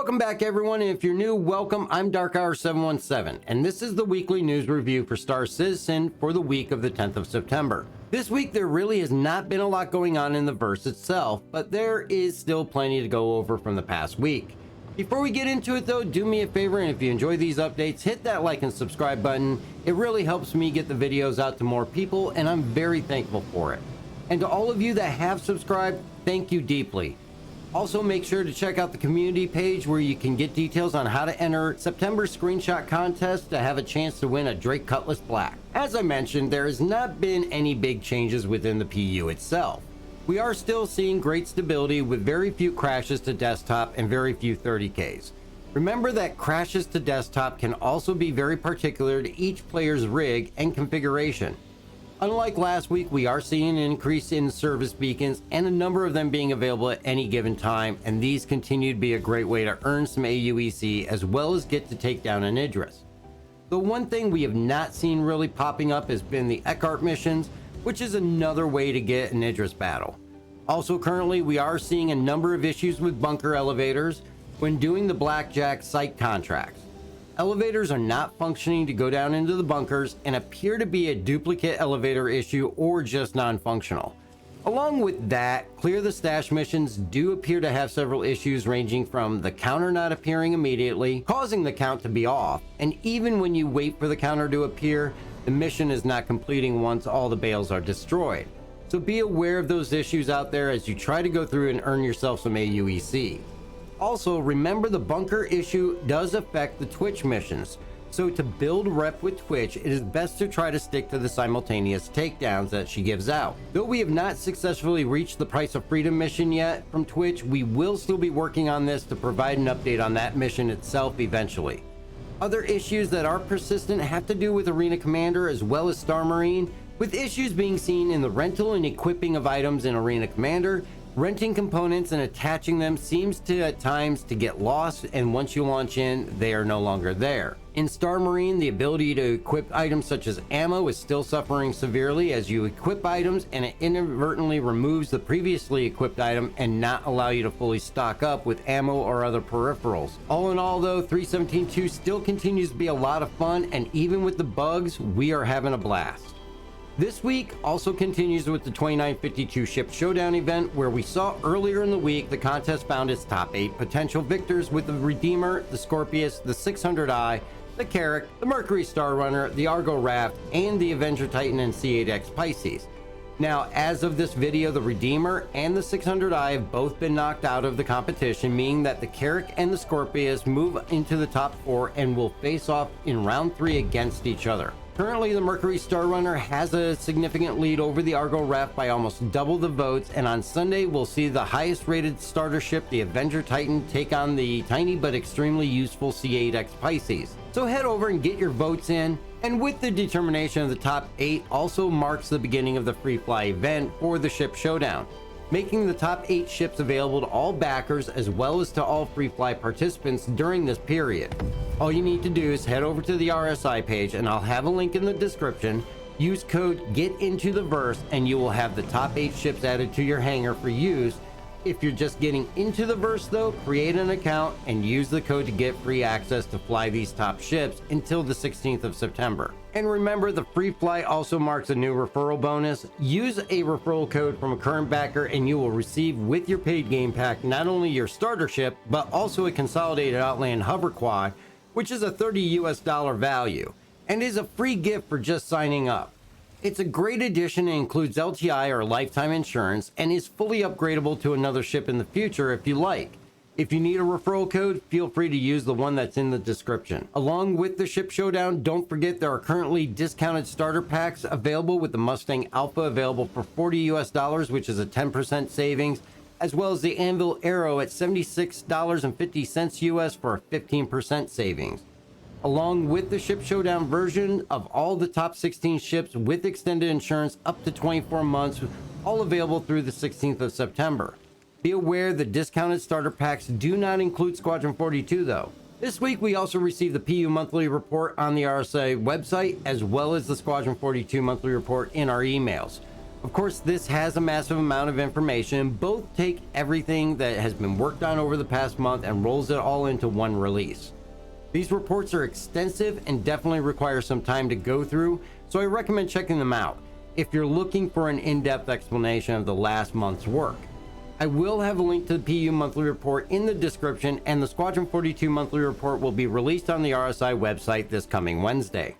Welcome back, everyone, and if you're new, welcome. I'm Dark Hour 717, and this is the weekly news review for Star Citizen for the week of the 10th of September. This week, there really has not been a lot going on in the verse itself, but there is still plenty to go over from the past week. Before we get into it, though, do me a favor, and if you enjoy these updates, hit that like and subscribe button. It really helps me get the videos out to more people, and I'm very thankful for it. And to all of you that have subscribed, thank you deeply. Also, make sure to check out the community page where you can get details on how to enter September's screenshot contest to have a chance to win a Drake Cutlass Black. As I mentioned, there has not been any big changes within the PU itself. We are still seeing great stability with very few crashes to desktop and very few 30Ks. Remember that crashes to desktop can also be very particular to each player's rig and configuration. Unlike last week, we are seeing an increase in service beacons and a number of them being available at any given time, and these continue to be a great way to earn some AUEC as well as get to take down an Idris. The one thing we have not seen really popping up has been the Eckhart missions, which is another way to get an Idris battle. Also, currently we are seeing a number of issues with bunker elevators when doing the Blackjack site contracts. Elevators are not functioning to go down into the bunkers and appear to be a duplicate elevator issue or just non-functional. Along with that, clear the stash missions do appear to have several issues ranging from the counter not appearing immediately, causing the count to be off, and even when you wait for the counter to appear, the mission is not completing once all the bales are destroyed. So be aware of those issues out there as you try to go through and earn yourself some AUEC. Also, remember the bunker issue does affect the Twitch missions, so to build rep with Twitch, it is best to try to stick to the simultaneous takedowns that she gives out. Though we have not successfully reached the Price of Freedom mission yet from Twitch, we will still be working on this to provide an update on that mission itself eventually. Other issues that are persistent have to do with Arena Commander as well as Star Marine, with issues being seen in the rental and equipping of items in Arena Commander. Renting components and attaching them seems to at times to get lost, and once you launch in, they are no longer there. In Star Marine, the ability to equip items such as ammo is still suffering severely as you equip items and it inadvertently removes the previously equipped item and not allow you to fully stock up with ammo or other peripherals. All in all though, 3.17.2 still continues to be a lot of fun, and even with the bugs, we are having a blast. This week also continues with the 2952 Ship Showdown event, where we saw earlier in the week the contest found its top 8 potential victors with the Redeemer, the Scorpius, the 600i, the Carrack, the Mercury Star Runner, the Argo Raft, and the Avenger Titan and C8X Pisces. Now, as of this video, the Redeemer and the 600i have both been knocked out of the competition, meaning that the Carrack and the Scorpius move into the top 4 and will face off in round 3 against each other. Currently, the Mercury Star Runner has a significant lead over the Argo Raft by almost double the votes, and on Sunday we'll see the highest rated starter ship, the Avenger Titan, take on the tiny but extremely useful C8X Pisces. So head over and get your votes in, and with the determination of the top 8 also marks the beginning of the free fly event for the Ship Showdown, making the top 8 ships available to all backers as well as to all free fly participants during this period. All you need to do is head over to the RSI page, and I'll have a link in the description. Use code GETINTOTHEVERSE and you will have the top 8 ships added to your hangar for use. If you're just getting into the verse though, create an account and use the code to get free access to fly these top ships until the 16th of September. And remember, the free fly also marks a new referral bonus. Use a referral code from a current backer and you will receive with your paid game pack not only your starter ship, but also a consolidated Outland hover quad, which is a $30 value and is a free gift for just signing up. It's a great addition and includes LTI or lifetime insurance and is fully upgradable to another ship in the future if you like. If you need a referral code, feel free to use the one that's in the description. Along with the Ship Showdown, don't forget there are currently discounted starter packs available with the Mustang Alpha available for $40, which is a 10% savings, as well as the Anvil Arrow at $76.50 US for a 15% savings. Along with the Ship Showdown version of all the top 16 ships with extended insurance up to 24 months, all available through the 16th of September. Be aware the discounted starter packs do not include Squadron 42 though. This week we also received the PU monthly report on the RSA website, as well as the Squadron 42 monthly report in our emails. Of course, this has a massive amount of information. Both take everything that has been worked on over the past month and rolls it all into one release. These reports are extensive and definitely require some time to go through, so I recommend checking them out if you're looking for an in-depth explanation of the last month's work. I will have a link to the PU monthly report in the description, and the Squadron 42 monthly report will be released on the RSI website this coming Wednesday.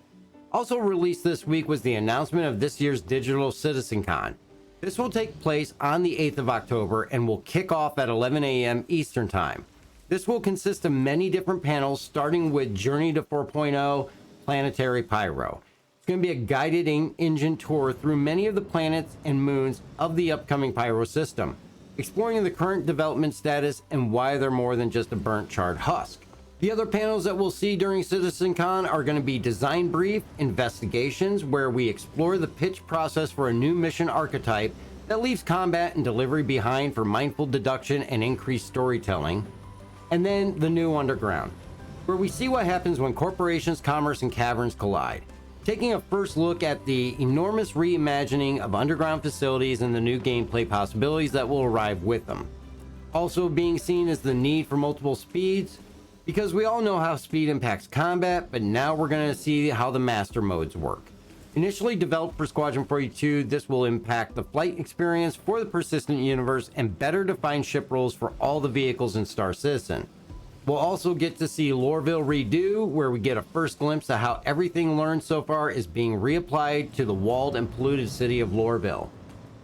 Also released this week was the announcement of this year's digital CitizenCon. This will take place on the 8th of October and will kick off at 11 a.m. Eastern Time. This will consist of many different panels, starting with Journey to 4.0 Planetary Pyro. It's going to be a guided engine tour through many of the planets and moons of the upcoming Pyro system, exploring the current development status and why they're more than just a burnt charred husk. The other panels that we'll see during CitizenCon are going to be Design Brief, Investigations, where we explore the pitch process for a new mission archetype that leaves combat and delivery behind for mindful deduction and increased storytelling. And then the New Underground, where we see what happens when corporations, commerce, and caverns collide, taking a first look at the enormous reimagining of underground facilities and the new gameplay possibilities that will arrive with them. Also being seen is the need for multiple speeds, because we all know how speed impacts combat, but now we're going to see how the master modes work. Initially developed for Squadron 42, this will impact the flight experience for the persistent universe and better define ship roles for all the vehicles in Star Citizen. We'll also get to see Lorville Redo, where we get a first glimpse of how everything learned so far is being reapplied to the walled and polluted city of Lorville.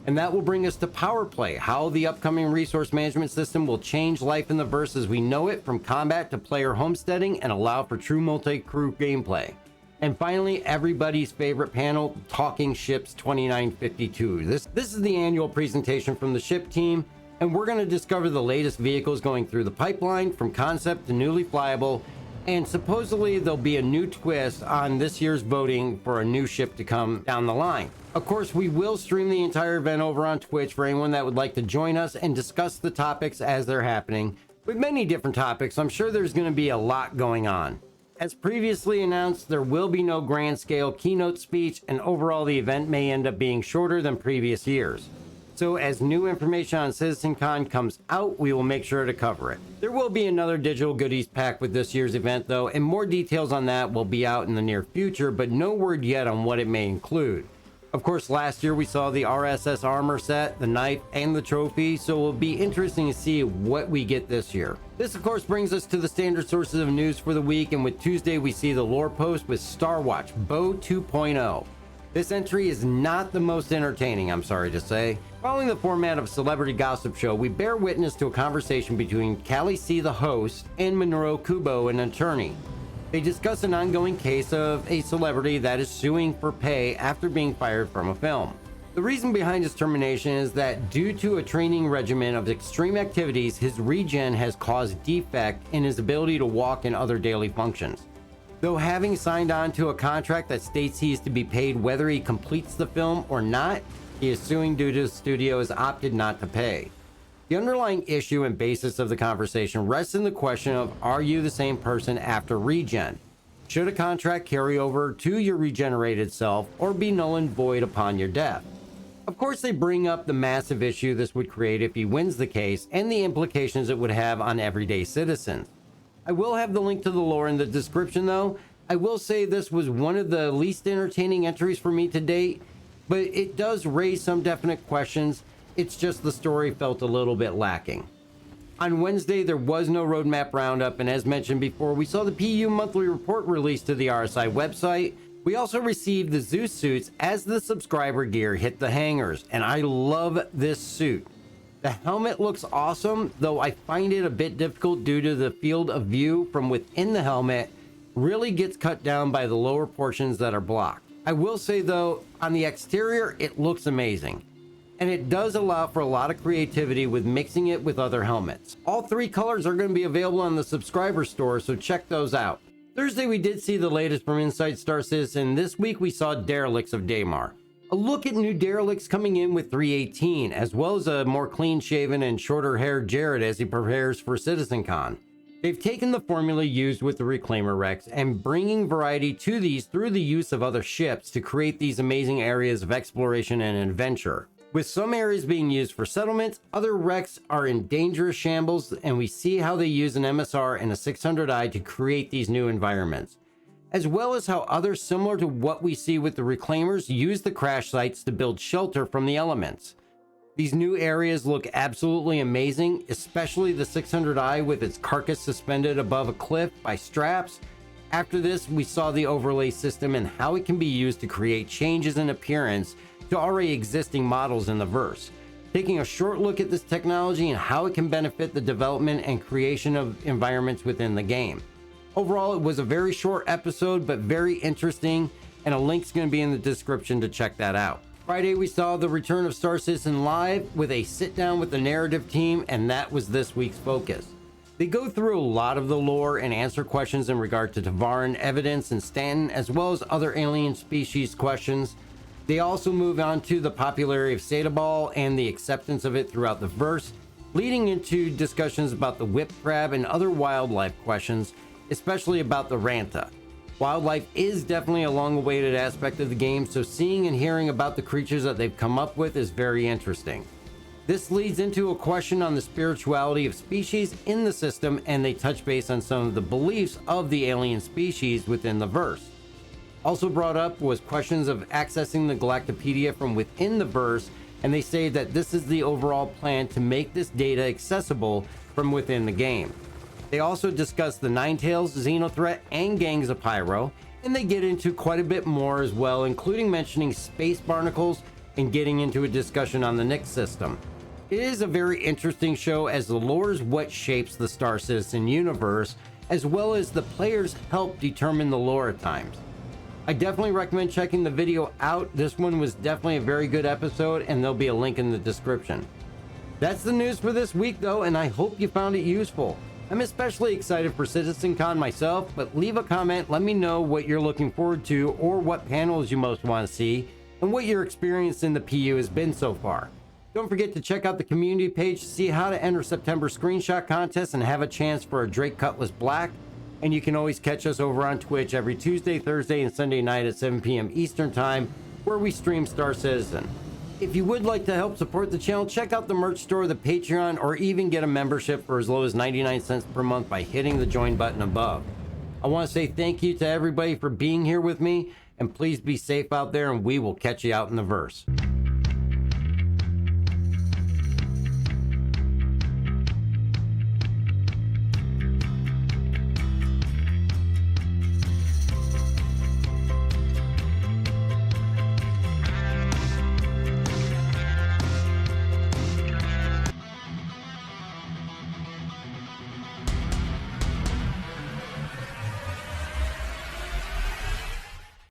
And that will bring us to Power Play, how the upcoming resource management system will change life in the verse as we know it, from combat to player homesteading, and allow for true multi-crew gameplay. And finally, everybody's favorite panel, Talking Ships 2952. This is the annual presentation from the ship team, and we're going to discover the latest vehicles going through the pipeline from concept to newly flyable, and supposedly there'll be a new twist on this year's voting for a new ship to come down the line. Of course, we will stream the entire event over on Twitch for anyone that would like to join us and discuss the topics as they're happening. With many different topics, I'm sure there's going to be a lot going on. As previously announced, there will be no grand scale keynote speech, and overall the event may end up being shorter than previous years. So as new information on CitizenCon comes out, we will make sure to cover it. There will be another digital goodies pack with this year's event though, and more details on that will be out in the near future, but no word yet on what it may include. Of course, last year we saw the RSS armor set, the knife, and the trophy, so it will be interesting to see what we get this year. This of course brings us to the standard sources of news for the week, and with Tuesday we see the lore post with Star Watch Bow 2.0. This entry is not the most entertaining, I'm sorry to say. Following the format of a celebrity gossip show, we bear witness to a conversation between Callie C, the host, and Monroe Kubo, an attorney. They discuss an ongoing case of a celebrity that is suing for pay after being fired from a film. The reason behind his termination is that due to a training regimen of extreme activities, his regen has caused defect in his ability to walk and other daily functions. Though having signed on to a contract that states he is to be paid whether he completes the film or not, he is suing due to the studio has opted not to pay. The underlying issue and basis of the conversation rests in the question of, are you the same person after regen? Should a contract carry over to your regenerated self or be null and void upon your death? Of course, they bring up the massive issue this would create if he wins the case and the implications it would have on everyday citizens. I will have the link to the lore in the description though. I will say this was one of the least entertaining entries for me to date, but it does raise some definite questions. It's just the story felt a little bit lacking. On Wednesday, there was no roadmap roundup, and as mentioned before, we saw the PU monthly report released to the RSI website. We also received the Zeus suits as the subscriber gear hit the hangars, and I love this suit. The helmet looks awesome, though I find it a bit difficult due to the field of view from within the helmet really gets cut down by the lower portions that are blocked. I will say though, on the exterior, it looks amazing. And it does allow for a lot of creativity with mixing it with other helmets. All three colors are going to be available on the subscriber store, so check those out. Thursday, we did see the latest from Inside Star Citizen. This week, we saw Derelicts of Daymar. A look at new Derelicts coming in with 318, as well as a more clean-shaven and shorter-haired Jared as he prepares for CitizenCon. They've taken the formula used with the Reclaimer wrecks and bringing variety to these through the use of other ships to create these amazing areas of exploration and adventure. With some areas being used for settlements, other wrecks are in dangerous shambles, and we see how they use an MSR and a 600i to create these new environments, as well as how others similar to what we see with the Reclaimers use the crash sites to build shelter from the elements. These new areas look absolutely amazing, especially the 600i with its carcass suspended above a cliff by straps. After this, we saw the overlay system and how it can be used to create changes in appearance to already existing models in the verse. Taking a short look at this technology and how it can benefit the development and creation of environments within the game. Overall, it was a very short episode, but very interesting, and a link's going to be in the description to check that out. Friday, we saw the return of Star Citizen Live with a sit down with the narrative team, and that was this week's focus. They go through a lot of the lore and answer questions in regard to Tavaran, Evidence, and Stanton, as well as other alien species questions. They also move on to the popularity of Sata Ball and the acceptance of it throughout the verse, leading into discussions about the whip crab and other wildlife questions, especially about the Ranta. Wildlife is definitely a long-awaited aspect of the game, so seeing and hearing about the creatures that they've come up with is very interesting. This leads into a question on the spirituality of species in the system, and they touch base on some of the beliefs of the alien species within the verse. Also brought up was questions of accessing the Galactopedia from within the verse, and they say that this is the overall plan to make this data accessible from within the game. They also discuss the Ninetales, Xenothreat, and Gangs of Pyro, and they get into quite a bit more as well, including mentioning space barnacles and getting into a discussion on the Nyx system. It is a very interesting show as the lore is what shapes the Star Citizen universe, as well as the players help determine the lore at times. I definitely recommend checking the video out. This one was definitely a very good episode, and there'll be a link in the description. That's the news for this week though, and I hope you found it useful. I'm especially excited for CitizenCon myself, but leave a comment, let me know what you're looking forward to or what panels you most want to see and what your experience in the PU has been so far. Don't forget to check out the community page to see how to enter September screenshot contest and have a chance for a Drake Cutlass Black. And you can always catch us over on Twitch every Tuesday, Thursday, and Sunday night at 7 p.m. Eastern Time, where we stream Star Citizen. If you would like to help support the channel, check out the merch store, the Patreon, or even get a membership for as low as 99 cents per month by hitting the join button above. I want to say thank you to everybody for being here with me, and please be safe out there, and we will catch you out in the verse.